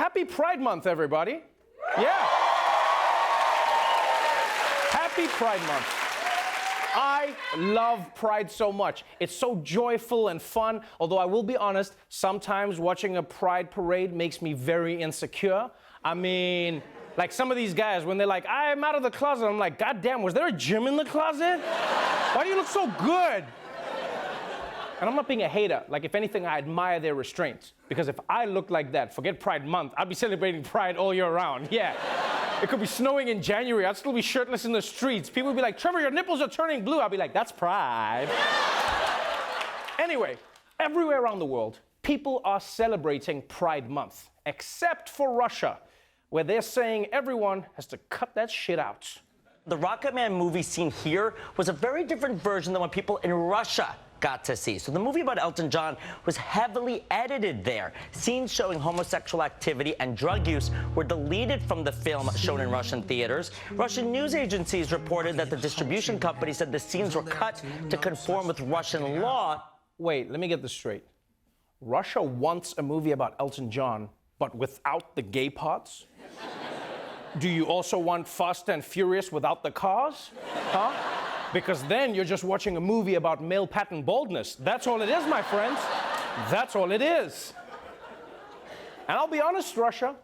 Happy Pride Month, everybody. Yeah. Happy Pride Month. I love Pride so much. It's so joyful and fun, although I will be honest, sometimes watching a Pride parade makes me very insecure. I mean, like some of these guys, when they're like, I'm out of the closet, I'm like, God damn, was there a gym in the closet? Why do you look so good? And I'm not being a hater. Like, if anything, I admire their restraint. Because if I looked like that, forget Pride Month, I'd be celebrating Pride all year round. Yeah. It could be snowing in January. I'd still be shirtless in the streets. People would be like, Trevor, your nipples are turning blue. I'd be like, that's Pride. Anyway, everywhere around the world, people are celebrating Pride Month, except for Russia, where they're saying everyone has to cut that shit out. The Rocketman movie seen here was a very different version than what people in Russia got to see. So the movie about Elton John was heavily edited there. Scenes showing homosexual activity and drug use were deleted from the film shown in Russian theaters. Russian news agencies reported that the distribution company said the scenes were cut to conform with Russian law. Wait, let me get this straight. Russia wants a movie about Elton John, but without the gay parts? Do you also want Fast and Furious without the cars? Huh? Because then you're just watching a movie about male pattern baldness. That's all it is, my friends. That's all it is. And I'll be honest, Russia,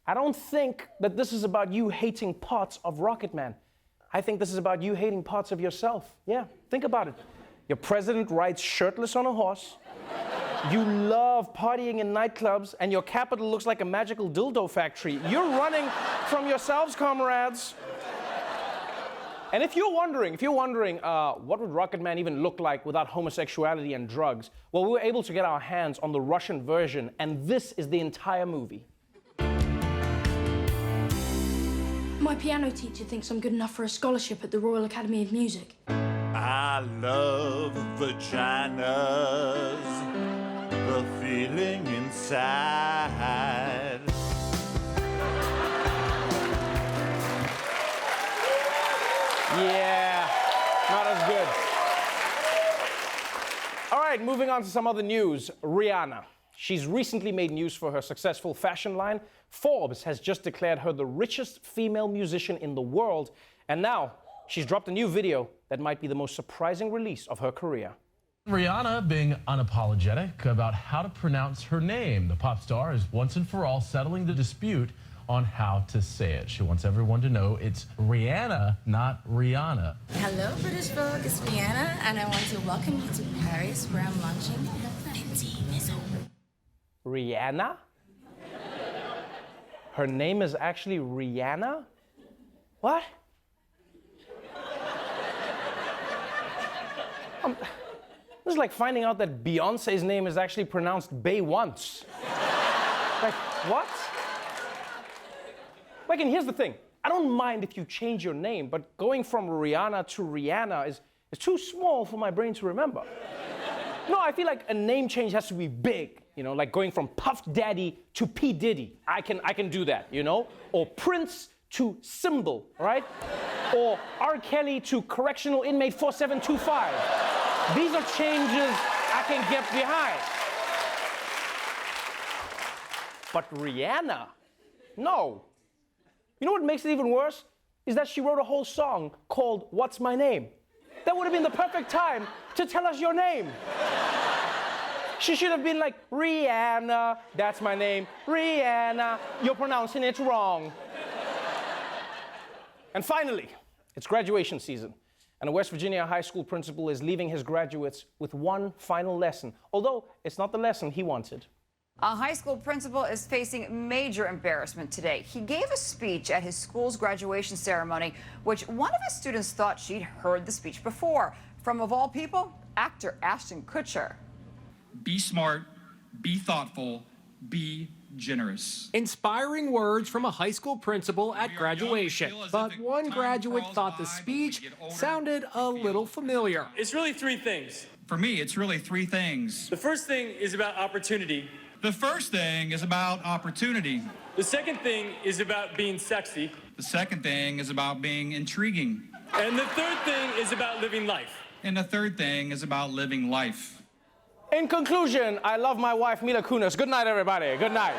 I don't think that this is about you hating parts of Rocketman. I think this is about you hating parts of yourself. Yeah, think about it. Your president rides shirtless on a horse. You love partying in nightclubs, and your capital looks like a magical dildo factory. You're running from yourselves, comrades. And if you're wondering, what would Rocketman even look like without homosexuality and drugs? Well, we were able to get our hands on the Russian version, and this is the entire movie. My piano teacher thinks I'm good enough for a scholarship at the Royal Academy of Music. I love vaginas, the feeling inside. Yeah, not as good. All right, moving on to some other news. Rihanna. She's recently made news for her successful fashion line. Forbes has just declared her the richest female musician in the world. And now, she's dropped a new video that might be the most surprising release of her career. Rihanna being unapologetic about how to pronounce her name. The pop star is once and for all settling the dispute on how to say it. She wants everyone to know it's Rihanna, not Rihanna. Hello, British Vogue. It's Rihanna, and I want to welcome you to Paris, where I'm launching Fenty Maison. Rihanna? Her name is actually Rihanna? What? This is like finding out that Beyonce's name is actually pronounced Bay once. Like, what? Like, and here's the thing. I don't mind if you change your name, but going from Rihanna to Rihanna is too small for my brain to remember. No, I feel like a name change has to be big, you know, like going from Puff Daddy to P. Diddy. I can do that, you know? Or Prince to Symbol, right? Or R. Kelly to Correctional Inmate 4725. These are changes I can get behind. But Rihanna? No. You know what makes it even worse? Is that she wrote a whole song called What's My Name? That would have been the perfect time to tell us your name. She should have been like, Rihanna, that's my name. Rihanna, you're pronouncing it wrong. And finally, it's graduation season. And a West Virginia high school principal is leaving his graduates with one final lesson, although it's not the lesson he wanted. A high school principal is facing major embarrassment today. He gave a speech at his school's graduation ceremony, which one of his students thought she'd heard the speech before. From, of all people, actor Ashton Kutcher. Be smart, be thoughtful, be generous. Inspiring words from a high school principal at graduation. But one graduate thought the speech sounded a little familiar. It's really three things. For me, it's really three things. The first thing is about opportunity. The first thing is about opportunity. The second thing is about being sexy. The second thing is about being intriguing. And the third thing is about living life. And the third thing is about living life. In conclusion, I love my wife, Mila Kunis. Good night, everybody. Good night.